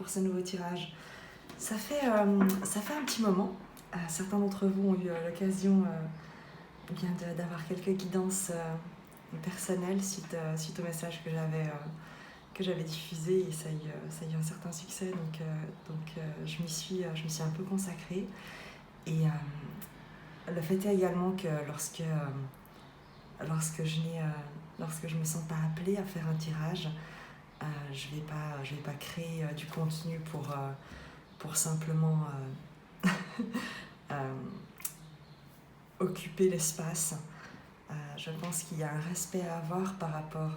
pour ce nouveau tirage. Ça fait un petit moment. Certains d'entre vous ont eu l'occasion d'avoir quelques guidances personnelles suite au message que j'avais diffusé, et ça a eu un certain succès, donc je m'y suis un peu consacrée. Et le fait est également que lorsque je me sens pas appelée à faire un tirage, je vais pas créer du contenu pour simplement occuper l'espace. Je pense qu'il y a un respect à avoir par rapport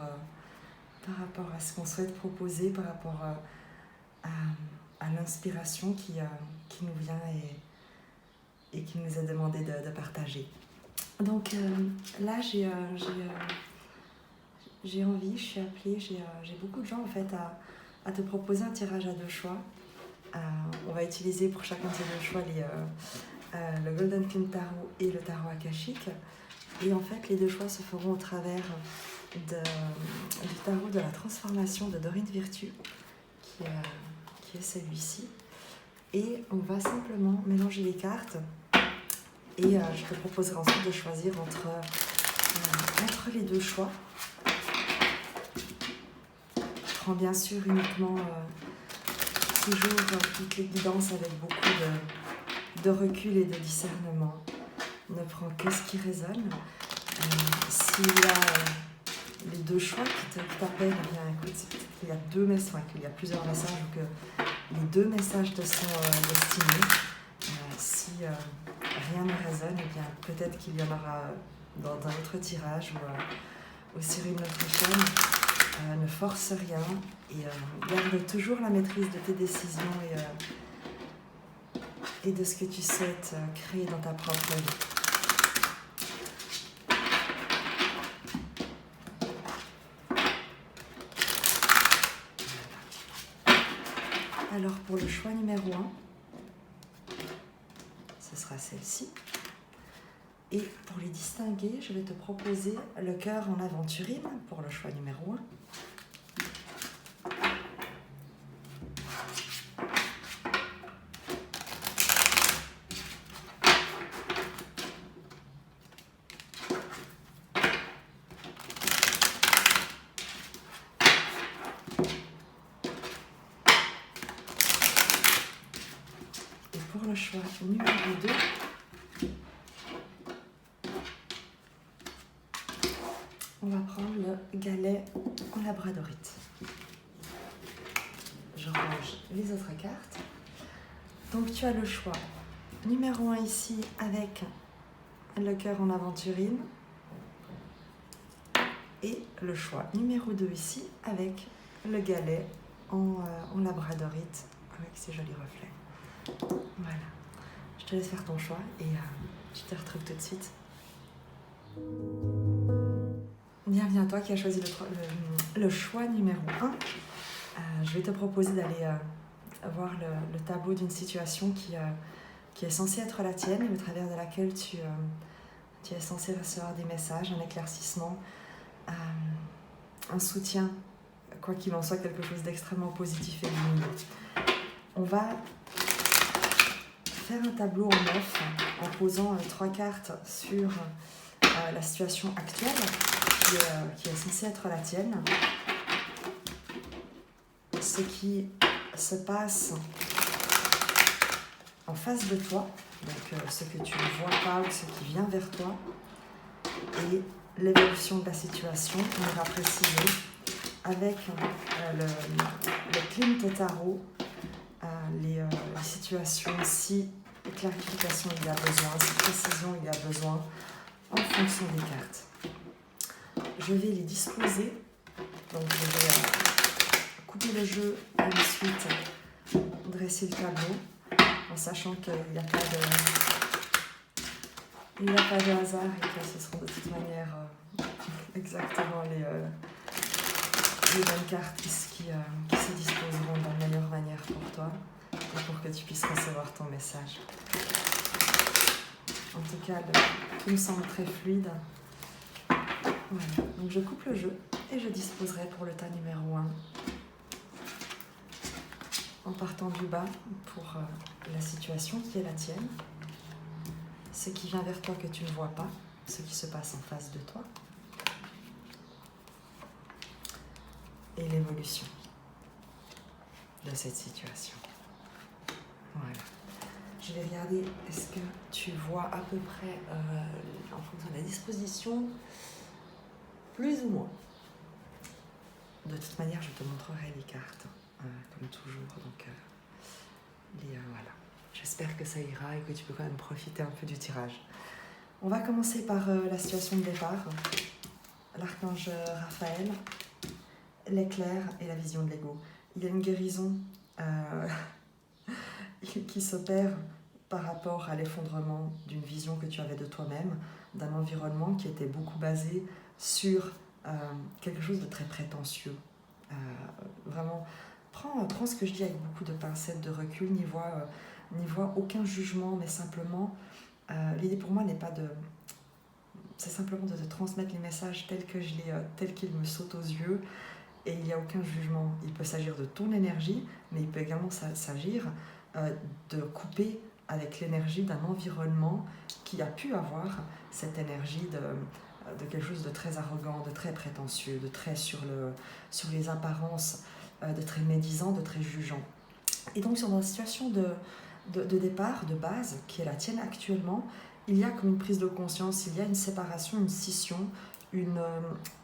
à ce qu'on souhaite proposer, par rapport à l'inspiration qui nous vient et qui nous est demandé de partager. Donc là, j'ai envie, je suis appelée, j'ai beaucoup de gens en fait à te proposer un tirage à 2 choix. On va utiliser pour chacun de ces 2 choix le Golden Flame Tarot et le Tarot Akashique. Et en fait, les 2 choix se feront au travers du tarot de la transformation de Dorine Virtue, qui est celui-ci. Et on va simplement mélanger les cartes. Et je te proposerai ensuite de choisir entre les 2 choix. Je prends bien sûr uniquement toujours toutes les guidances avec beaucoup de recul et de discernement. Ne prends que ce qui résonne. S'il y a les 2 choix qui t'appellent, eh bien écoute, c'est peut-être qu'il y a qu'il y a plusieurs messages ou que les 2 messages te sont destinés. Si rien ne résonne, eh bien peut-être qu'il y en aura dans un autre tirage ou sur une autre chaîne. Ne force rien et garde toujours la maîtrise de tes décisions et de ce que tu souhaites créer dans ta propre vie. Alors pour le choix numéro 1, ce sera celle-ci. Et pour les distinguer, je vais te proposer le cœur en aventurine pour le choix numéro 1. Et pour le choix numéro 2, on va prendre le galet en labradorite. Je range les autres cartes. Donc tu as le choix numéro 1 ici avec le cœur en aventurine et le choix numéro 2 ici avec le galet en labradorite avec ses jolis reflets. Voilà. Je te laisse faire ton choix et je te retrouve tout de suite. Bienvenue à toi qui as choisi le choix numéro 1. Je vais te proposer d'aller voir le tableau d'une situation qui est censée être la tienne et au travers de laquelle tu es censé recevoir des messages, un éclaircissement, un soutien, quoi qu'il en soit, quelque chose d'extrêmement positif et lumineux. On va faire un tableau en 9 en posant 3 cartes sur la situation actuelle qui est censée être la tienne. Ce qui se passe en face de toi, donc ce que tu ne vois pas ou ce qui vient vers toi, et l'évolution de la situation, on ira préciser avec le Klimt Tarot, les situations, si clarification il y a besoin, si précision il y a besoin, en fonction des cartes. Je vais les disposer, donc je vais couper le jeu et ensuite dresser le tableau, en sachant qu'il n'y a pas de hasard et que ce seront de toute manière exactement les mêmes cartes qui se disposeront de la meilleure manière pour toi et pour que tu puisses recevoir ton message. En tout cas, tout me semble très fluide. Voilà. Donc je coupe le jeu et je disposerai pour le tas numéro 1 en partant du bas pour la situation qui est la tienne, ce qui vient vers toi que tu ne vois pas, ce qui se passe en face de toi, et l'évolution de cette situation. Voilà. Je vais regarder, est-ce que tu vois à peu près, en fonction de la disposition, plus ou moins. De toute manière, je te montrerai les cartes, comme toujours. Donc, voilà. J'espère que ça ira et que tu peux quand même profiter un peu du tirage. On va commencer par la situation de départ. L'archange Raphaël, l'éclair et la vision de l'ego. Il y a une guérison qui s'opère par rapport à l'effondrement d'une vision que tu avais de toi-même, d'un environnement qui était beaucoup basé sur quelque chose de très prétentieux. Vraiment, prends ce que je dis avec beaucoup de pincettes, de recul, n'y vois aucun jugement, mais simplement, l'idée pour moi n'est pas de... C'est simplement de te transmettre les messages tels qu'ils me sautent aux yeux, et il n'y a aucun jugement. Il peut s'agir de ton énergie, mais il peut également s'agir de couper avec l'énergie d'un environnement qui a pu avoir cette énergie de quelque chose de très arrogant, de très prétentieux, de très sur les apparences, de très médisant, de très jugeant. Et donc, dans la situation de départ, de base, qui est la tienne actuellement, il y a comme une prise de conscience, il y a une séparation, une scission,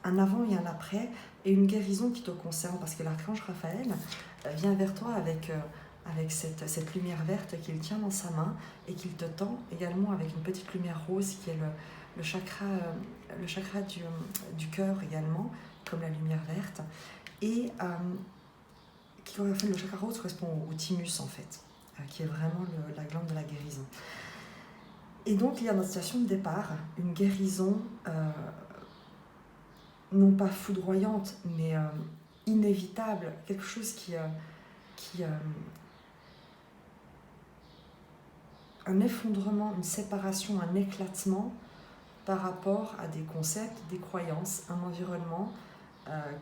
un avant et un après, et une guérison qui te concerne, parce que l'archange Raphaël vient vers toi avec cette lumière verte qu'il tient dans sa main, et qu'il te tend également avec une petite lumière rose qui est le chakra du cœur également, comme la lumière verte, et le chakra rose correspond au thymus en fait, qui est vraiment la glande de la guérison. Et donc il y a dans la situation de départ une guérison non pas foudroyante, mais inévitable, quelque chose un effondrement, une séparation, un éclatement par rapport à des concepts, des croyances, un environnement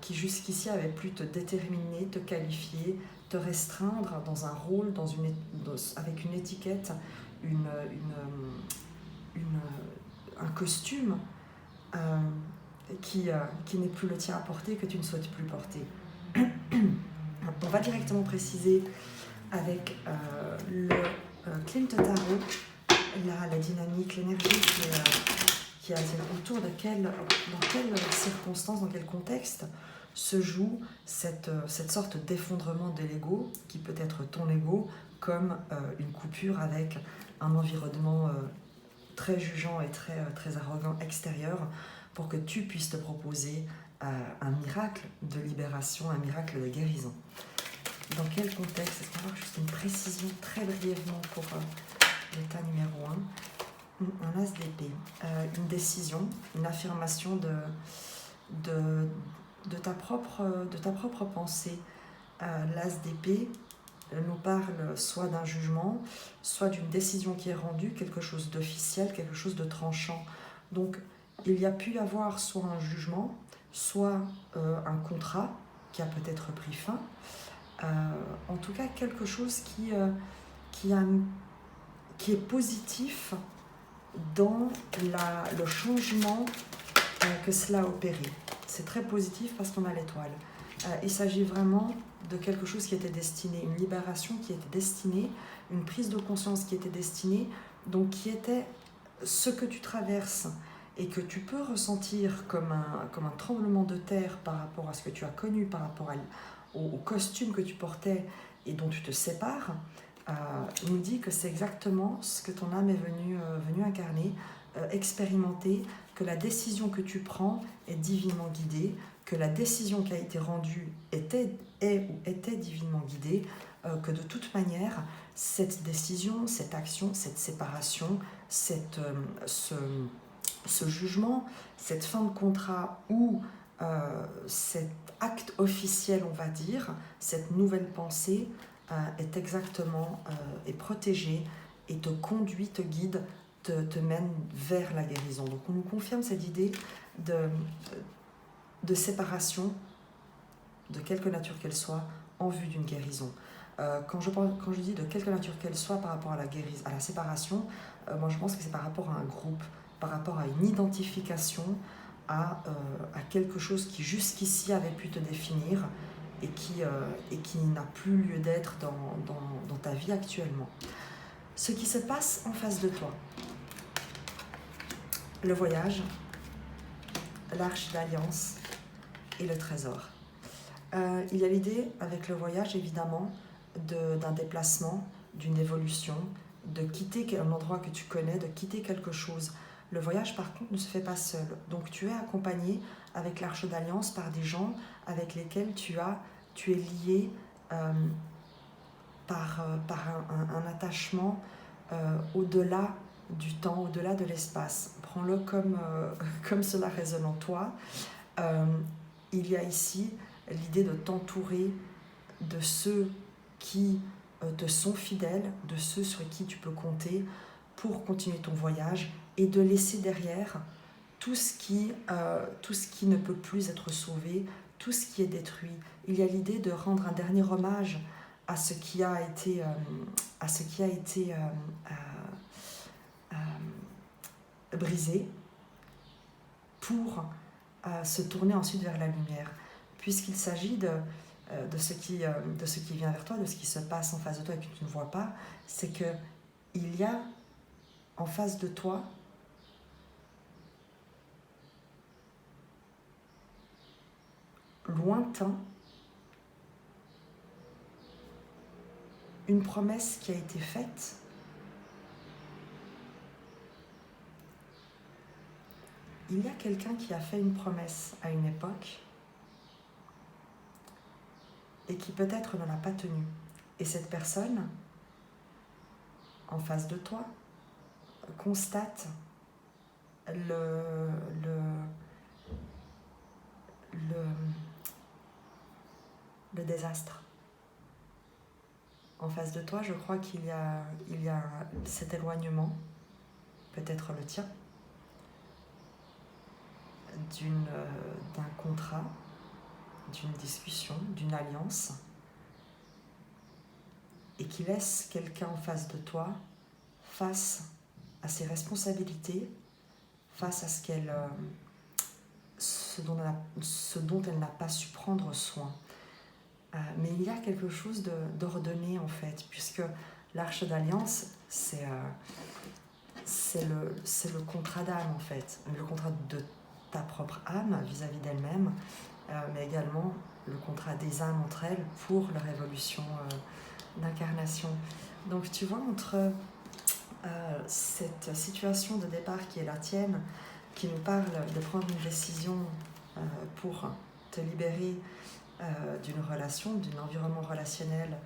qui jusqu'ici avait pu te déterminer, te qualifier, te restreindre dans un rôle, avec une étiquette, un costume qui n'est plus le tien à porter, que tu ne souhaites plus porter. On va directement préciser avec le Klimt Tarot la dynamique, l'énergie qui a autour dans quelles circonstances, dans quel contexte se joue cette sorte d'effondrement de l'ego, qui peut être ton ego, comme une coupure avec un environnement très jugeant et très arrogant extérieur, pour que tu puisses te proposer un miracle de libération, un miracle de guérison. Dans quel contexte? Est-ce qu'on va avoir juste une précision très brièvement pour l'état numéro 1? Un as d'épée, une décision, une affirmation de ta propre pensée. L'as d'épée nous parle soit d'un jugement, soit d'une décision qui est rendue, quelque chose d'officiel, quelque chose de tranchant. Donc, il y a pu y avoir soit un jugement, soit un contrat qui a peut-être pris fin. En tout cas, quelque chose qui est positif dans le changement que cela a opéré. C'est très positif parce qu'on a l'étoile. Il s'agit vraiment de quelque chose qui était destiné, une libération qui était destinée, une prise de conscience qui était destinée, donc qui était ce que tu traverses et que tu peux ressentir comme un tremblement de terre par rapport à ce que tu as connu, par rapport au costume que tu portais et dont tu te sépares, nous dit que c'est exactement ce que ton âme est venue incarner, expérimenter, que la décision que tu prends est divinement guidée, que la décision qui a été rendue était divinement guidée, que de toute manière, cette décision, cette action, cette séparation, ce jugement, cette fin de contrat ou cet acte officiel, on va dire, cette nouvelle pensée est exactement est protégée et te conduit, te guide, te mène vers la guérison. Donc on nous confirme cette idée de séparation, de quelque nature qu'elle soit, en vue d'une guérison. Quand je dis de quelque nature qu'elle soit par rapport à à la séparation, moi je pense que c'est par rapport à un groupe, par rapport à une identification, à quelque chose qui jusqu'ici avait pu te définir et qui n'a plus lieu d'être dans ta vie actuellement. Ce qui se passe en face de toi, le voyage, l'arche d'alliance et le trésor. Il y a l'idée avec le voyage évidemment d'un déplacement, d'une évolution, de quitter un endroit que tu connais, de quitter quelque chose. Le voyage par contre ne se fait pas seul. Donc tu es accompagné avec l'Arche d'Alliance par des gens avec lesquels tu es lié par un attachement au-delà du temps, au-delà de l'espace. Prends-le comme cela résonne en toi. Il y a ici l'idée de t'entourer de ceux qui te sont fidèles, de ceux sur qui tu peux compter pour continuer ton voyage et de laisser derrière tout ce qui ne peut plus être sauvé, tout ce qui est détruit. Il y a l'idée de rendre un dernier hommage à ce qui a été, brisé pour se tourner ensuite vers la lumière. Puisqu'il s'agit de ce qui vient vers toi, de ce qui se passe en face de toi et que tu ne vois pas, c'est qu'il y a en face de toi lointain une promesse qui a été faite il y a quelqu'un qui a fait une promesse à une époque et qui peut-être ne l'a pas tenue. Et cette personne, en face de toi, constate le désastre. En face de toi, je crois qu'il y a cet éloignement, peut-être le tien, d'un contrat, d'une discussion, d'une alliance, et qui laisse quelqu'un en face de toi face à ses responsabilités, face à ce dont elle n'a pas su prendre soin. Mais il y a quelque chose d'ordonné en fait, puisque l'arche d'alliance, c'est le contrat d'âme en fait, le contrat de ta propre âme vis-à-vis d'elle-même, mais également le contrat des âmes entre elles pour leur évolution d'incarnation. Donc tu vois, entre cette situation de départ qui est la tienne, qui nous parle de prendre une décision pour te libérer d'une relation, d'un environnement relationnel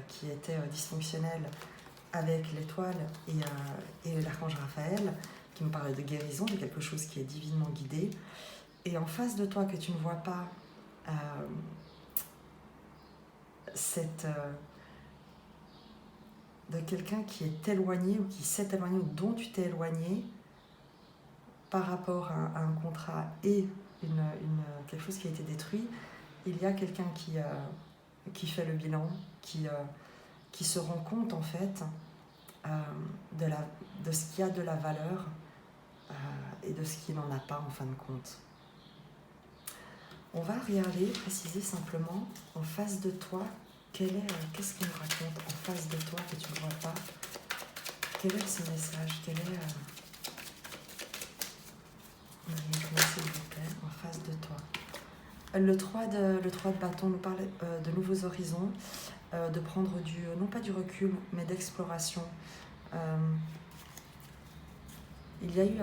qui était dysfonctionnel avec l'étoile et l'archange Raphaël, qui nous parle de guérison, de quelque chose qui est divinement guidé. Et en face de toi, que tu ne vois pas, de quelqu'un qui est éloigné ou qui s'est éloigné ou dont tu t'es éloigné par rapport à un contrat et quelque chose qui a été détruit, il y a quelqu'un qui fait le bilan, qui se rend compte en fait de ce qui a de la valeur et de ce qui n'en a pas en fin de compte. On va regarder, préciser simplement en face de toi, qu'est-ce qu'il nous raconte en face de toi que tu ne vois pas. Quel est ce message? Quel est s'il vous plaît, en face de toi. Le 3 de bâton nous parle de nouveaux horizons, de prendre non pas du recul, mais d'exploration. Il y a eu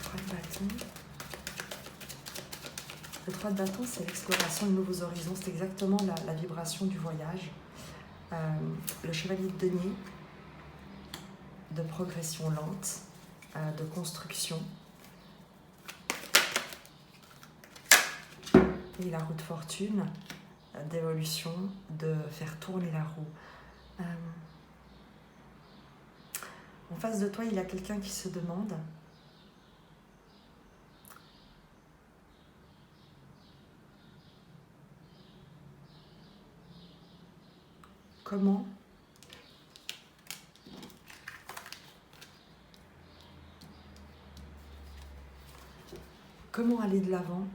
3 de bâton. Le 3 de bâton, c'est l'exploration de nouveaux horizons, c'est exactement la vibration du voyage. Le chevalier de denier, de progression lente, de construction. Et la roue de fortune, d'évolution, de faire tourner la roue. En face de toi, il y a quelqu'un qui se demande comment aller de l'avant,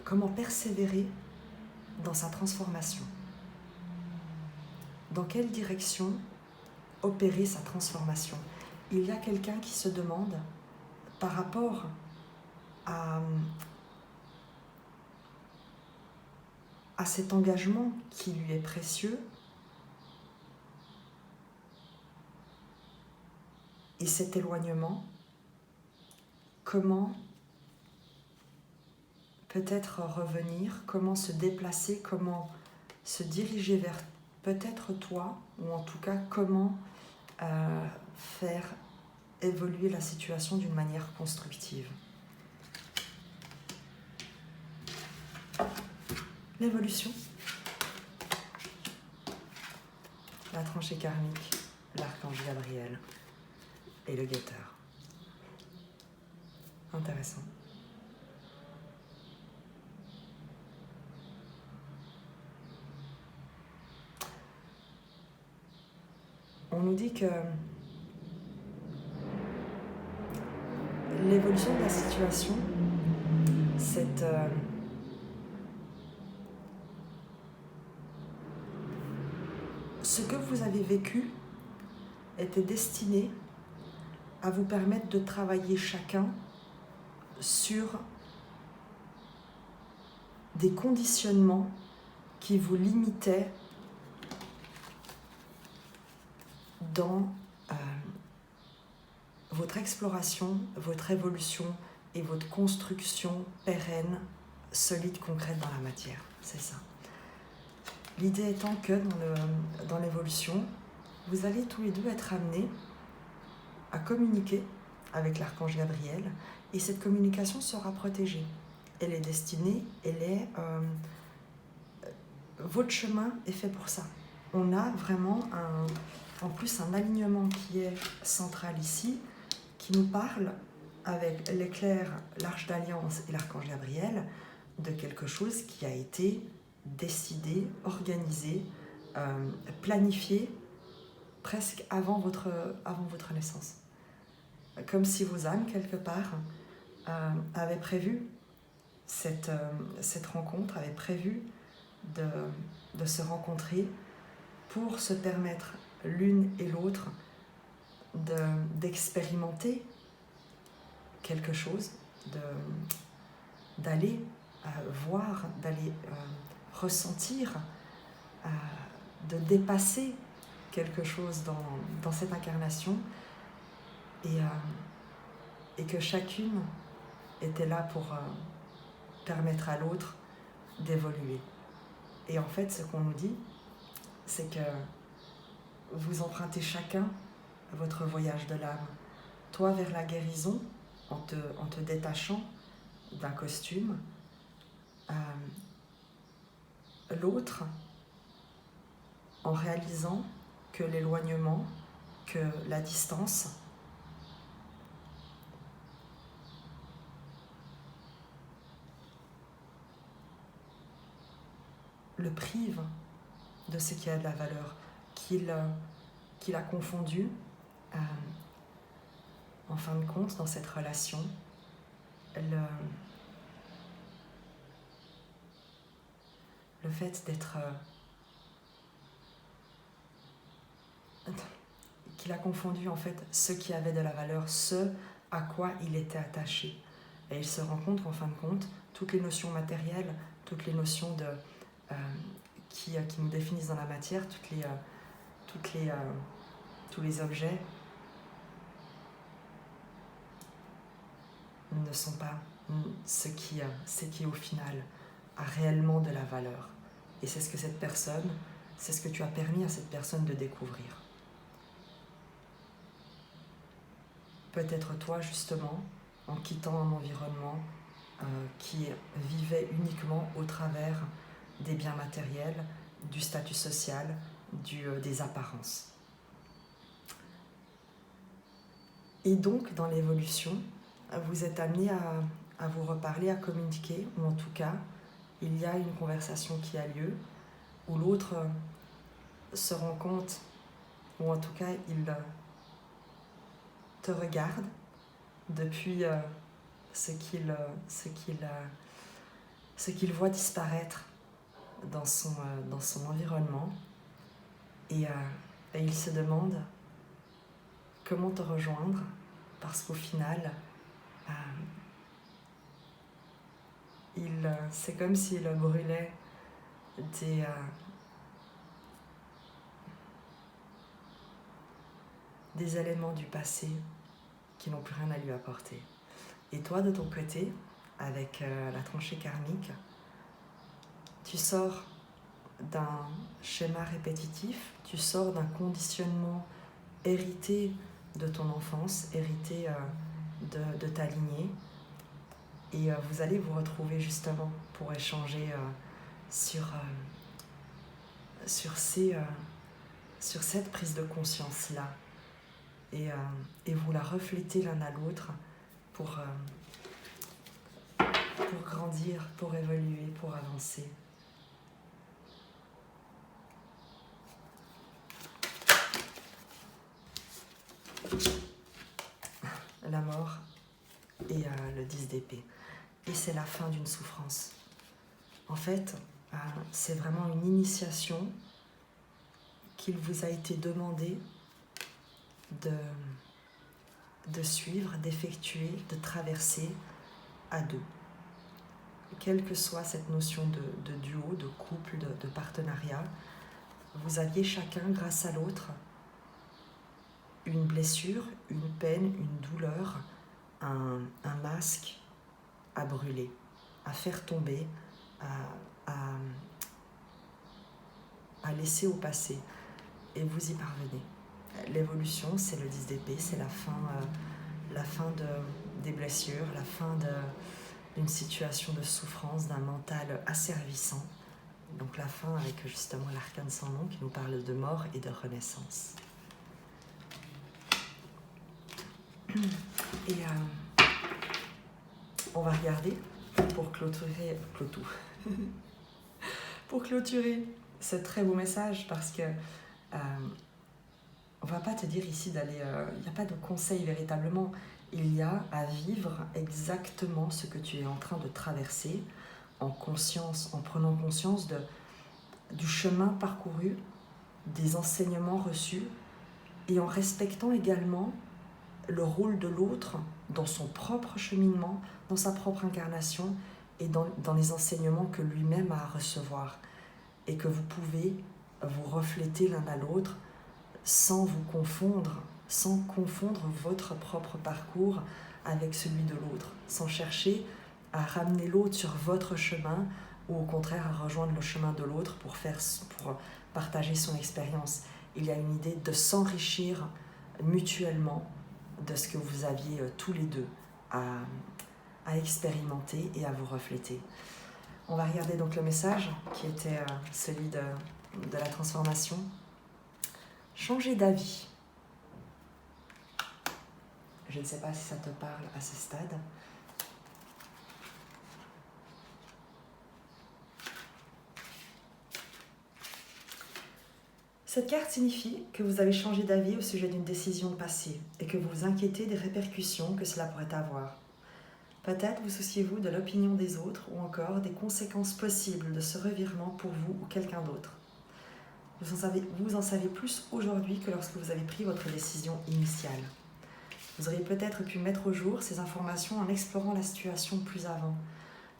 comment persévérer dans sa transformation, dans quelle direction opérer sa transformation. Il y a quelqu'un qui se demande par rapport à cet engagement qui lui est précieux et cet éloignement, comment peut-être revenir, comment se déplacer, comment se diriger vers peut-être toi, ou en tout cas comment faire évoluer la situation d'une manière constructive. L'évolution, la tranchée karmique, l'archange Gabriel et le guetteur. Intéressant. On nous dit que l'évolution de la situation, ce que vous avez vécu était destiné à vous permettre de travailler chacun sur des conditionnements qui vous limitaient dans votre exploration, votre évolution et votre construction pérenne, solide, concrète dans la matière. C'est ça. L'idée étant que dans l'évolution, vous allez tous les deux être amenés à communiquer avec l'archange Gabriel et cette communication sera protégée. Elle est destinée, votre chemin est fait pour ça. On a vraiment en plus un alignement qui est central ici, qui nous parle avec l'éclair, l'arche d'alliance et l'archange Gabriel de quelque chose qui a été décidé, organisé, planifié presque avant votre naissance. Comme si vos âmes, quelque part, avaient prévu cette rencontre, avaient prévu de se rencontrer pour se permettre l'une et l'autre d'expérimenter quelque chose, d'aller voir, d'aller ressentir, de dépasser quelque chose dans cette incarnation et que chacune était là pour permettre à l'autre d'évoluer. Et en fait, ce qu'on nous dit, c'est que vous empruntez chacun votre voyage de l'âme. Toi vers la guérison, en te détachant d'un costume. L'autre, en réalisant que l'éloignement, que la distance le prive de ce qui a de la valeur, qu'il a confondu en fin de compte dans cette relation le fait d'être qu'il a confondu en fait ce qui avait de la valeur, ce à quoi il était attaché. Et il se rend compte qu'en fin de compte, toutes les notions matérielles, toutes les notions qui nous définissent dans la matière, tous les objets ne sont pas ce qui au final a réellement de la valeur. Et c'est ce que tu as permis à cette personne de découvrir. Peut-être toi justement, en quittant un environnement qui vivait uniquement au travers des biens matériels, du statut social, des apparences. Et donc, dans l'évolution, vous êtes amené à vous reparler, à communiquer, ou en tout cas, il y a une conversation qui a lieu où l'autre se rend compte, ou en tout cas il te regarde depuis ce qu'il voit disparaître dans son environnement, et il se demande comment te rejoindre, parce qu'au final, c'est comme s'il brûlait des éléments du passé qui n'ont plus rien à lui apporter. Et toi, de ton côté, avec la tranchée karmique, tu sors d'un schéma répétitif, tu sors d'un conditionnement hérité de ton enfance, hérité de ta lignée, et vous allez vous retrouver justement pour échanger sur cette prise de conscience-là, et vous la reflétez l'un à l'autre pour grandir, pour évoluer, pour avancer. La mort et le 10 d'épée. Et c'est la fin d'une souffrance. En fait, c'est vraiment une initiation qu'il vous a été demandé de suivre, d'effectuer, de traverser à deux. Quelle que soit cette notion de duo, de couple, de partenariat, vous aviez chacun, grâce à l'autre, une blessure, une peine, une douleur, un masque à brûler, à faire tomber, à laisser au passé. Et vous y parvenez. L'évolution, c'est le 10 d'épée, c'est la fin des blessures, la fin d'une situation de souffrance, d'un mental asservissant. Donc la fin avec justement l'arcane sans nom qui nous parle de mort et de renaissance. Et on va regarder pour clôturer pour clôturer ce très beau message, parce que on va pas te dire ici d'aller, il n'y a pas de conseil véritablement, il y a à vivre exactement ce que tu es en train de traverser en conscience, en prenant conscience du chemin parcouru, des enseignements reçus, et en respectant également le rôle de l'autre dans son propre cheminement, dans sa propre incarnation, et dans les enseignements que lui-même a à recevoir, et que vous pouvez vous refléter l'un à l'autre sans vous confondre, sans confondre votre propre parcours avec celui de l'autre, sans chercher à ramener l'autre sur votre chemin, ou au contraire à rejoindre le chemin de l'autre pour partager son expérience. Il y a une idée de s'enrichir mutuellement de ce que vous aviez tous les deux à expérimenter et à vous refléter. On va regarder donc le message qui était celui de la transformation. Changer d'avis. Je ne sais pas si ça te parle à ce stade. Cette carte signifie que vous avez changé d'avis au sujet d'une décision passée et que vous vous inquiétez des répercussions que cela pourrait avoir. Peut-être vous souciez-vous de l'opinion des autres ou encore des conséquences possibles de ce revirement pour vous ou quelqu'un d'autre. Vous en savez plus aujourd'hui que lorsque vous avez pris votre décision initiale. Vous auriez peut-être pu mettre au jour ces informations en explorant la situation plus avant.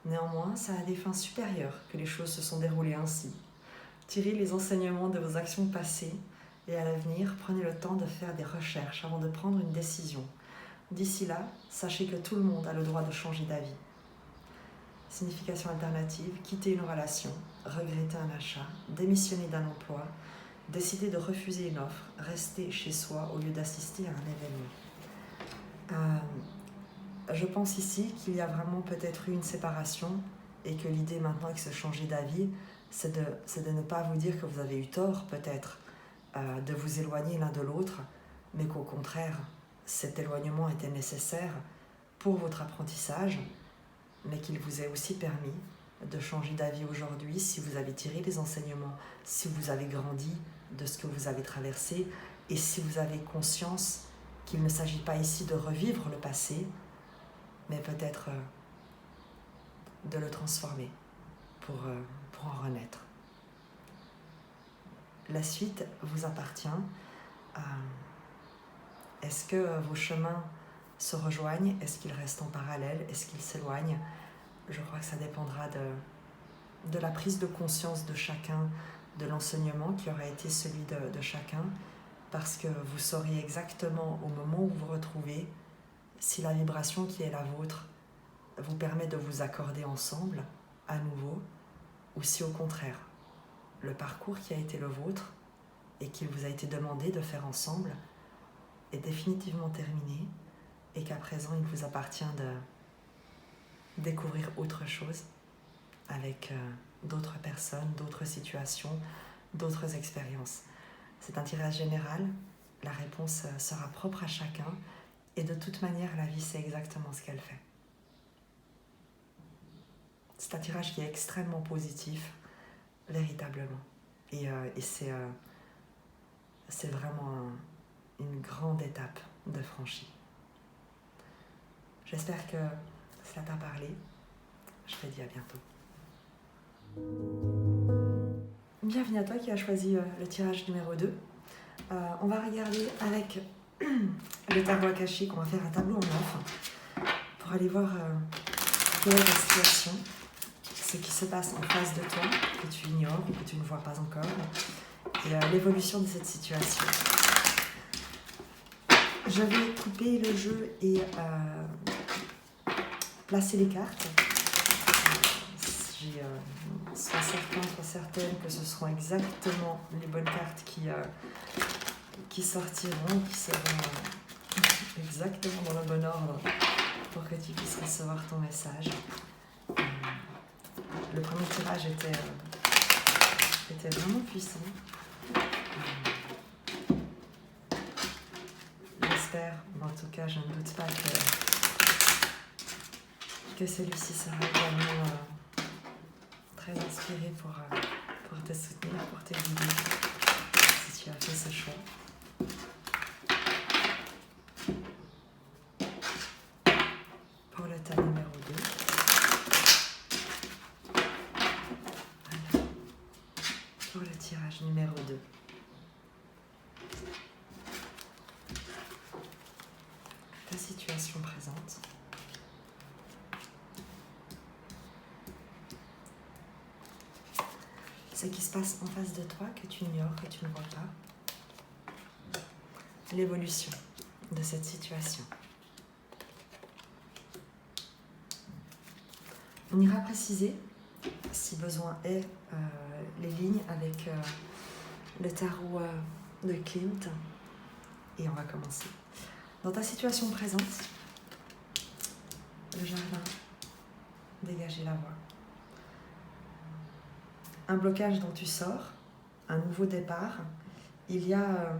Néanmoins, c'est à des fins supérieures que les choses se sont déroulées ainsi. Tirez les enseignements de vos actions passées et à l'avenir, prenez le temps de faire des recherches avant de prendre une décision. D'ici là, sachez que tout le monde a le droit de changer d'avis. Signification alternative, quitter une relation, regretter un achat, démissionner d'un emploi, décider de refuser une offre, rester chez soi au lieu d'assister à un événement. Je pense ici qu'il y a vraiment peut-être eu une séparation et que l'idée maintenant avec ce changer d'avis, c'est de ne pas vous dire que vous avez eu tort peut-être de vous éloigner l'un de l'autre, mais qu'au contraire, cet éloignement était nécessaire pour votre apprentissage, mais qu'il vous est aussi permis de changer d'avis aujourd'hui, si vous avez tiré les enseignements, si vous avez grandi de ce que vous avez traversé et si vous avez conscience qu'il ne s'agit pas ici de revivre le passé, mais peut-être de le transformer pour en renaître. La suite vous appartient. Est-ce que vos chemins se rejoignent? Est-ce qu'ils restent en parallèle? Est-ce qu'ils s'éloignent? Je crois que ça dépendra de la prise de conscience de chacun, de l'enseignement qui aura été celui de chacun, parce que vous sauriez exactement au moment où vous vous retrouvez si la vibration qui est la vôtre vous permet de vous accorder ensemble à nouveau, ou si au contraire, le parcours qui a été le vôtre et qu'il vous a été demandé de faire ensemble est définitivement terminé et qu'à présent il vous appartient de découvrir autre chose avec d'autres personnes, d'autres situations, d'autres expériences. C'est un tirage général, la réponse sera propre à chacun et de toute manière la vie sait exactement ce qu'elle fait. C'est un tirage qui est extrêmement positif, véritablement. Et c'est vraiment une grande étape de franchie. J'espère que cela t'a parlé. Je te dis à bientôt. Bienvenue à toi qui as choisi le tirage numéro 2. On va regarder avec le tarot akashique, on va faire un tableau en neuf pour aller voir quelle est la situation, ce qui se passe en face de toi, que tu ignores ou que tu ne vois pas encore, et l'évolution de cette situation. Je vais couper le jeu et placer les cartes. J'ai soit certains, soit certaines que ce seront exactement les bonnes cartes qui sortiront, qui seront exactement dans le bon ordre pour que tu puisses recevoir ton message. Le premier tirage était vraiment puissant. J'espère, en tout cas je ne doute pas que celui-ci sera également très inspiré pour te soutenir, pour te guider si tu as fait ce choix. Pour le tas numéro 2. Voilà. Pour le tirage numéro 2. Ta situation présente. Ce qui se passe en face de toi, que tu ignores, que tu ne vois pas. L'évolution de cette situation. On ira préciser, si besoin est, les lignes avec le tarot de Klimt. Et on va commencer. Dans ta situation présente, le jardin, dégager la voie. Un blocage dont tu sors, un nouveau départ, il y a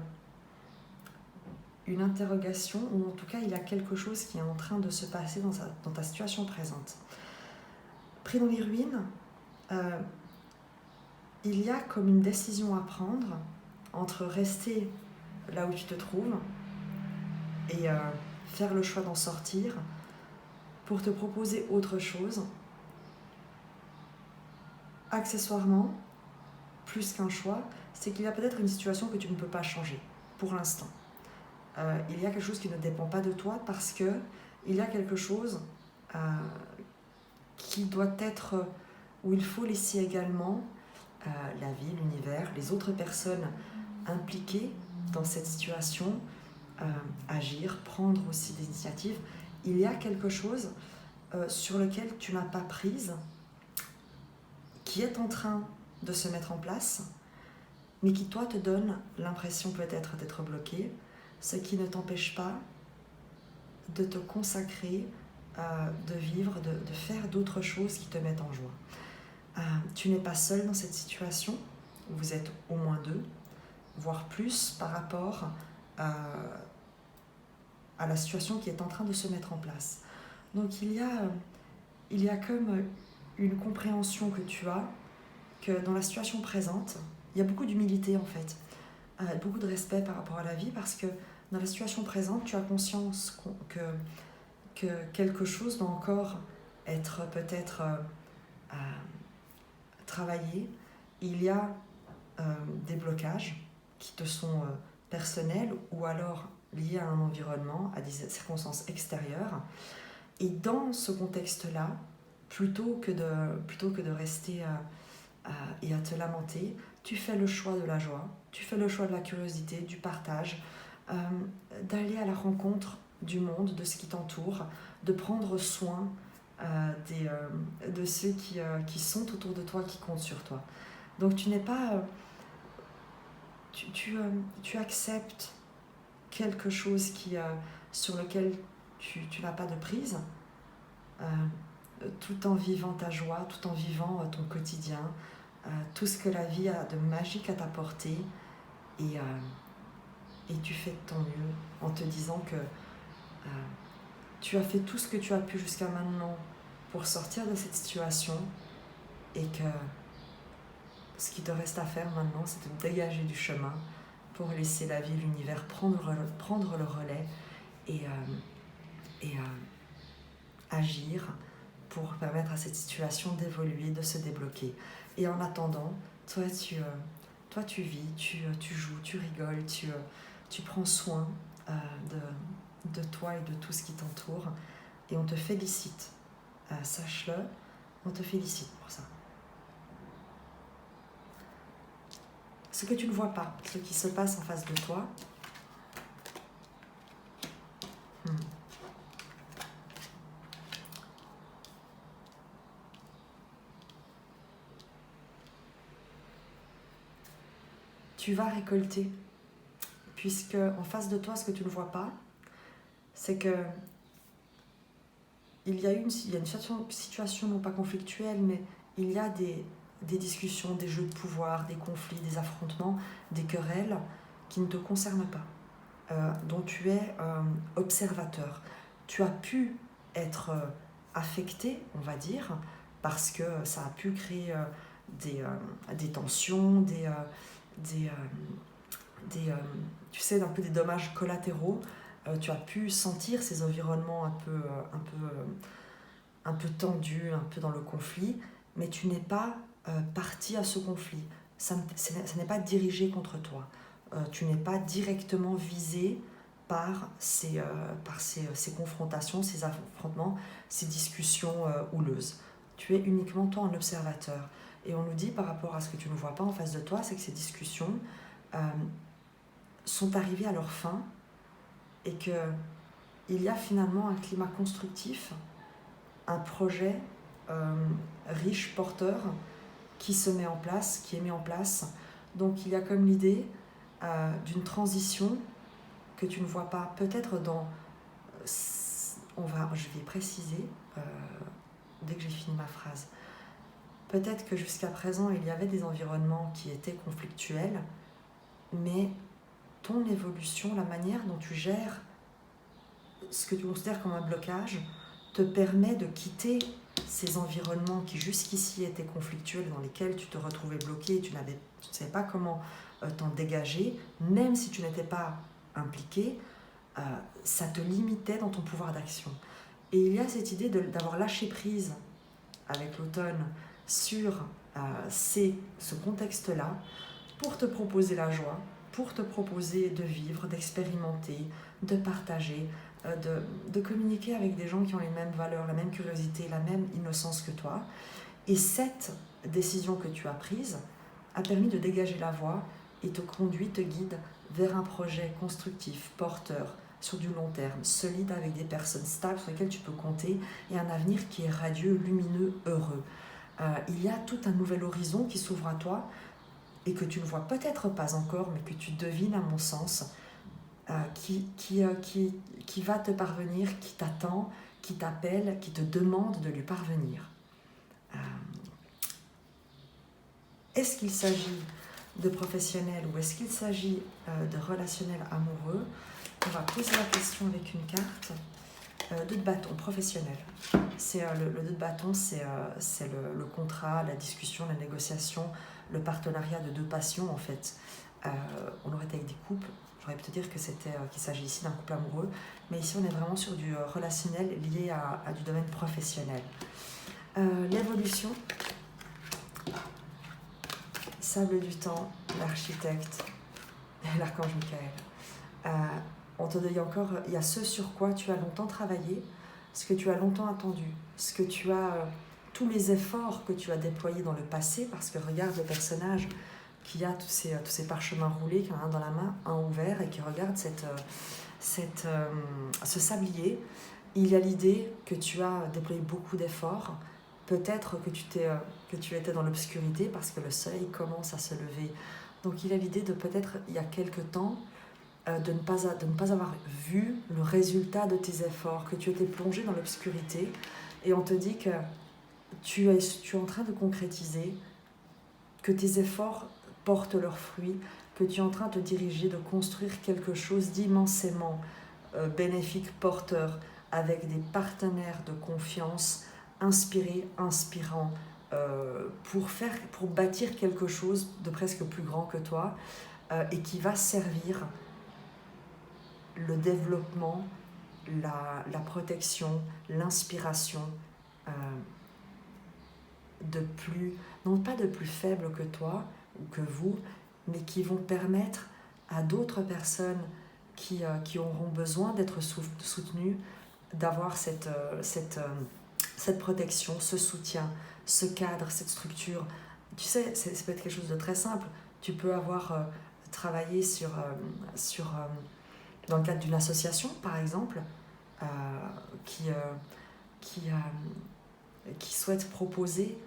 une interrogation, ou en tout cas il y a quelque chose qui est en train de se passer dans ta situation présente. Pris dans les ruines, il y a comme une décision à prendre entre rester là où tu te trouves et faire le choix d'en sortir pour te proposer autre chose. Accessoirement, plus qu'un choix, c'est qu'il y a peut-être une situation que tu ne peux pas changer pour l'instant. Il y a quelque chose qui ne dépend pas de toi parce que il y a quelque chose qui doit être, où il faut laisser également la vie, l'univers, les autres personnes impliquées dans cette situation agir, prendre aussi des initiatives. Il y a quelque chose sur lequel tu n'as pas prise, qui est en train de se mettre en place, mais qui toi te donne l'impression peut-être d'être bloqué, ce qui ne t'empêche pas de te consacrer, de vivre, de faire d'autres choses qui te mettent en joie. Tu n'es pas seul dans cette situation, vous êtes au moins deux, voire plus par rapport à la situation qui est en train de se mettre en place. Donc il y a comme une compréhension que tu as, que dans la situation présente, il y a beaucoup d'humilité en fait, beaucoup de respect par rapport à la vie, parce que dans la situation présente, tu as conscience que quelque chose doit encore être peut-être travaillé. Il y a des blocages qui te sont personnels ou alors liés à un environnement, à des circonstances extérieures. Et dans ce contexte-là, plutôt que de rester et à te lamenter, tu fais le choix de la joie, tu fais le choix de la curiosité, du partage, d'aller à la rencontre du monde, de ce qui t'entoure, de prendre soin de ceux qui sont autour de toi, qui comptent sur toi. Donc tu n'es pas... tu acceptes quelque chose sur lequel tu n'as pas de prise, tout en vivant ta joie, tout en vivant ton quotidien, tout ce que la vie a de magique à t'apporter, et tu fais de ton mieux en te disant que tu as fait tout ce que tu as pu jusqu'à maintenant pour sortir de cette situation, et que ce qui te reste à faire maintenant, c'est de dégager du chemin pour laisser la vie et l'univers prendre le relais et agir pour permettre à cette situation d'évoluer, de se débloquer. Et en attendant, toi tu vis, tu joues, tu rigoles, tu prends soin de toi et de tout ce qui t'entoure, et on te félicite. Sache-le, on te félicite pour ça. Ce que tu ne vois pas, ce qui se passe en face de toi, tu vas récolter, puisque en face de toi, ce que tu ne vois pas, c'est que il y a une situation non pas conflictuelle, mais il y a des discussions, des jeux de pouvoir, des conflits, des affrontements, des querelles qui ne te concernent pas, dont tu es observateur. Tu as pu être affecté, on va dire, parce que ça a pu créer des tensions, tu sais, un peu des dommages collatéraux. Tu as pu sentir ces environnements un peu tendus, un peu dans le conflit, mais tu n'es pas parti à ce conflit. Ça n'est pas dirigé contre toi. Tu n'es pas directement visé par ces confrontations, ces affrontements, ces discussions houleuses. Tu es uniquement toi en observateur. Et on nous dit par rapport à ce que tu ne vois pas en face de toi, c'est que ces discussions sont arrivées à leur fin, et qu'il y a finalement un climat constructif, un projet riche, porteur, qui se met en place, qui est mis en place. Donc il y a comme l'idée d'une transition que tu ne vois pas, peut-être dans... je vais préciser dès que j'ai fini ma phrase. Peut-être que jusqu'à présent, il y avait des environnements qui étaient conflictuels, mais ton évolution, la manière dont tu gères ce que tu considères comme un blocage, te permet de quitter ces environnements qui jusqu'ici étaient conflictuels, dans lesquels tu te retrouvais bloqué et tu ne savais pas comment t'en dégager, même si tu n'étais pas impliqué, ça te limitait dans ton pouvoir d'action. Et il y a cette idée d'avoir lâché prise avec l'automne sur ce contexte-là, pour te proposer la joie, pour te proposer de vivre, d'expérimenter, de partager, de communiquer avec des gens qui ont les mêmes valeurs, la même curiosité, la même innocence que toi. Et cette décision que tu as prise a permis de dégager la voie et te conduit, te guide vers un projet constructif, porteur, sur du long terme, solide, avec des personnes stables sur lesquelles tu peux compter, et un avenir qui est radieux, lumineux, heureux. Il y a tout un nouvel horizon qui s'ouvre à toi, et que tu ne vois peut-être pas encore, mais que tu devines à mon sens, qui va te parvenir, qui t'attend, qui t'appelle, qui te demande de lui parvenir. Est-ce qu'il s'agit de professionnel ou est-ce qu'il s'agit de relationnel amoureux? On va poser la question avec une carte. 2 de bâton professionnel. C'est le 2 de bâton, c'est le contrat, la discussion, la négociation, le partenariat de 2 passions en fait. On aurait été avec des couples, j'aurais pu te dire que qu'il s'agit ici d'un couple amoureux, mais ici on est vraiment sur du relationnel lié à du domaine professionnel. L'évolution, sable du temps, l'architecte et l'archange Michael. On te dit encore, il y a ce sur quoi tu as longtemps travaillé, ce que tu as longtemps attendu, ce que tu as, tous les efforts que tu as déployés dans le passé, parce que regarde le personnage qui a tous ces parchemins roulés, qui en a un dans la main, un ouvert, et qui regarde ce sablier. Il y a l'idée que tu as déployé beaucoup d'efforts, peut-être que tu étais dans l'obscurité parce que le soleil commence à se lever. Donc il y a l'idée de peut-être, il y a quelque temps, de ne pas avoir vu le résultat de tes efforts, que tu étais plongé dans l'obscurité, et on te dit que tu es en train de concrétiser, que tes efforts portent leurs fruits, que tu es en train de te diriger, de construire quelque chose d'immensément bénéfique, porteur, avec des partenaires de confiance, inspirés, inspirants, pour bâtir quelque chose de presque plus grand que toi, et qui va servir le développement, la protection, l'inspiration non pas de plus faibles que toi ou que vous, mais qui vont permettre à d'autres personnes qui auront besoin d'être soutenues, d'avoir cette protection, ce soutien, ce cadre, cette structure. Tu sais, ça peut être quelque chose de très simple. Tu peux avoir travaillé dans le cadre d'une association, par exemple, qui souhaite proposer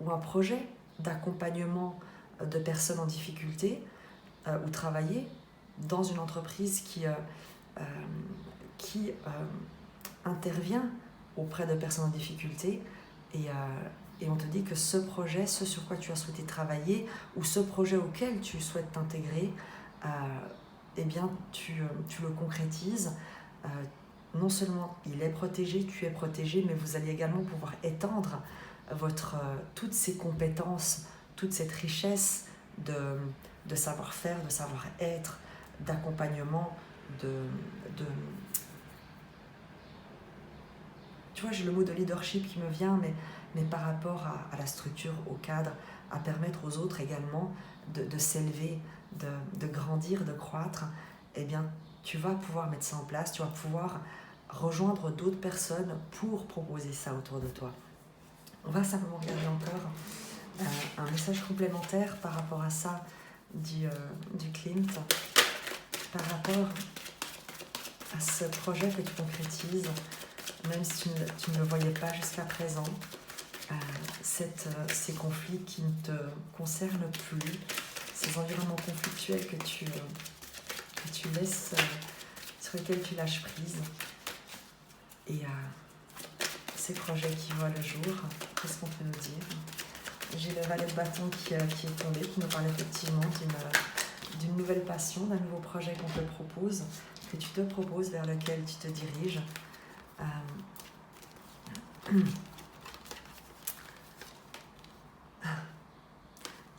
ou un projet d'accompagnement de personnes en difficulté, ou travailler dans une entreprise qui intervient auprès de personnes en difficulté, et on te dit que ce projet, ce sur quoi tu as souhaité travailler, ou ce projet auquel tu souhaites t'intégrer, eh bien tu le concrétises. Non seulement il est protégé, tu es protégé, mais vous allez également pouvoir étendre toutes ces compétences, toute cette richesse de savoir-faire, de savoir-être, d'accompagnement, tu vois, j'ai le mot de leadership qui me vient, mais par rapport à la structure, au cadre, à permettre aux autres également de s'élever, de grandir, de croître, eh bien, tu vas pouvoir mettre ça en place, tu vas pouvoir rejoindre d'autres personnes pour proposer ça autour de toi. On va simplement regarder encore un message complémentaire par rapport à ça du Klimt, par rapport à ce projet que tu concrétises, même si tu ne le voyais pas jusqu'à présent, ces conflits qui ne te concernent plus, ces environnements conflictuels que tu laisses, sur lesquels tu lâches prise, et ces projets qui voient le jour. Qu'est-ce qu'on peut nous dire? J'ai le valet de bâton qui est tombé, qui nous parle effectivement d'une nouvelle passion, d'un nouveau projet qu'on te propose, que tu te proposes, vers lequel tu te diriges.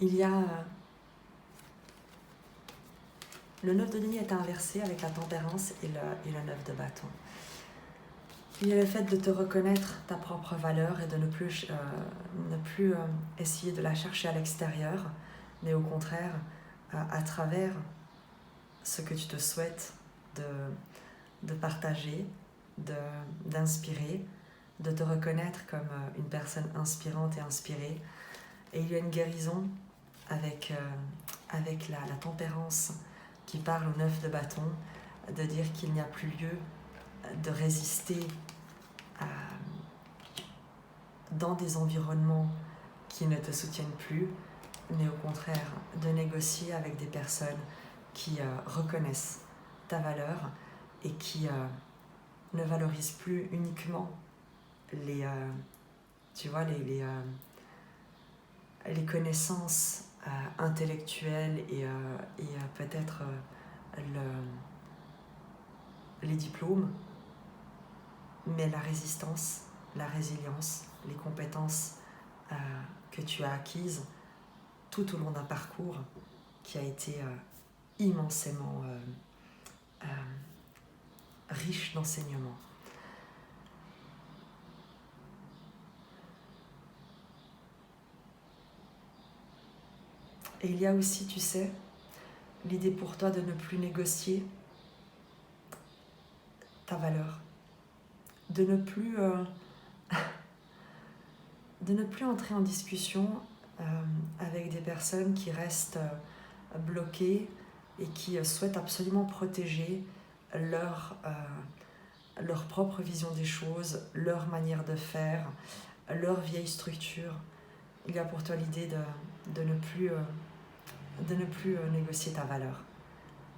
Il y a le 9 de denier est inversé avec la tempérance et le 9 de bâton. Il y a le fait de te reconnaître ta propre valeur et de ne plus essayer de la chercher à l'extérieur, mais au contraire, à travers ce que tu te souhaites de partager, d'inspirer, de te reconnaître comme une personne inspirante et inspirée. Et il y a une guérison avec la tempérance qui parle au 9 de bâton, de dire qu'il n'y a plus lieu de résister dans des environnements qui ne te soutiennent plus, mais au contraire de négocier avec des personnes qui reconnaissent ta valeur et qui ne valorisent plus uniquement les connaissances intellectuelles et peut-être les diplômes, mais la résistance, la résilience, les compétences que tu as acquises tout au long d'un parcours qui a été immensément riche d'enseignements. Et il y a aussi, tu sais, l'idée pour toi de ne plus négocier ta valeur, de ne plus entrer en discussion avec des personnes qui restent bloquées et qui souhaitent absolument protéger leur propre vision des choses, leur manière de faire, leur vieille structure. Il y a pour toi l'idée de ne plus négocier ta valeur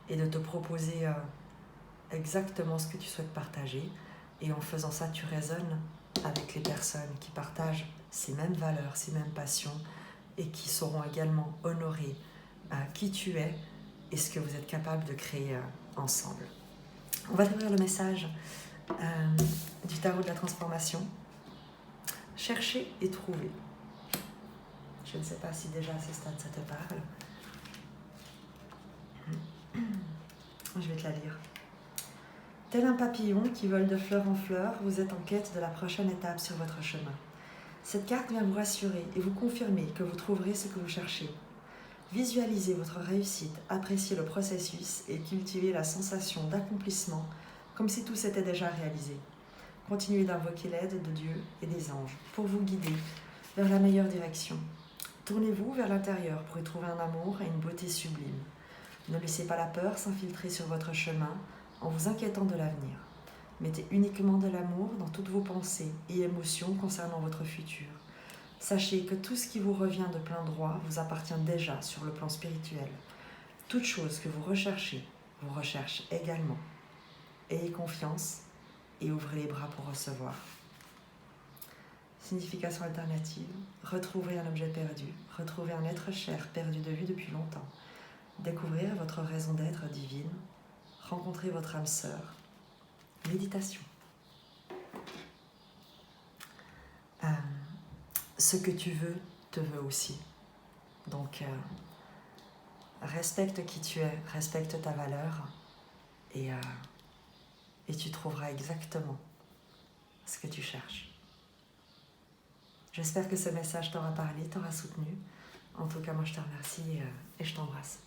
et de te proposer exactement ce que tu souhaites partager. Et en faisant ça, tu résonnes avec les personnes qui partagent ces mêmes valeurs, ces mêmes passions et qui sauront également honorer qui tu es et ce que vous êtes capable de créer ensemble. On va découvrir le message du tarot de la transformation. Chercher et trouver. Je ne sais pas si déjà à ce stade ça te parle. Je vais te la lire. Tel un papillon qui vole de fleur en fleur, vous êtes en quête de la prochaine étape sur votre chemin. Cette carte vient vous rassurer et vous confirmer que vous trouverez ce que vous cherchez. Visualisez votre réussite, appréciez le processus et cultivez la sensation d'accomplissement comme si tout s'était déjà réalisé. Continuez d'invoquer l'aide de Dieu et des anges pour vous guider vers la meilleure direction. Tournez-vous vers l'intérieur pour y trouver un amour et une beauté sublime. Ne laissez pas la peur s'infiltrer sur votre chemin en vous inquiétant de l'avenir. Mettez uniquement de l'amour dans toutes vos pensées et émotions concernant votre futur. Sachez que tout ce qui vous revient de plein droit vous appartient déjà sur le plan spirituel. Toute chose que vous recherchez, vous recherche également. Ayez confiance et ouvrez les bras pour recevoir. Signification alternative, retrouver un objet perdu, retrouver un être cher perdu de vue depuis longtemps, découvrir votre raison d'être divine, rencontrer votre âme sœur, méditation. Ce que tu veux te veut aussi. Donc, respecte qui tu es, respecte ta valeur et tu trouveras exactement ce que tu cherches. J'espère que ce message t'aura parlé, t'aura soutenu. En tout cas, moi, je te remercie et je t'embrasse.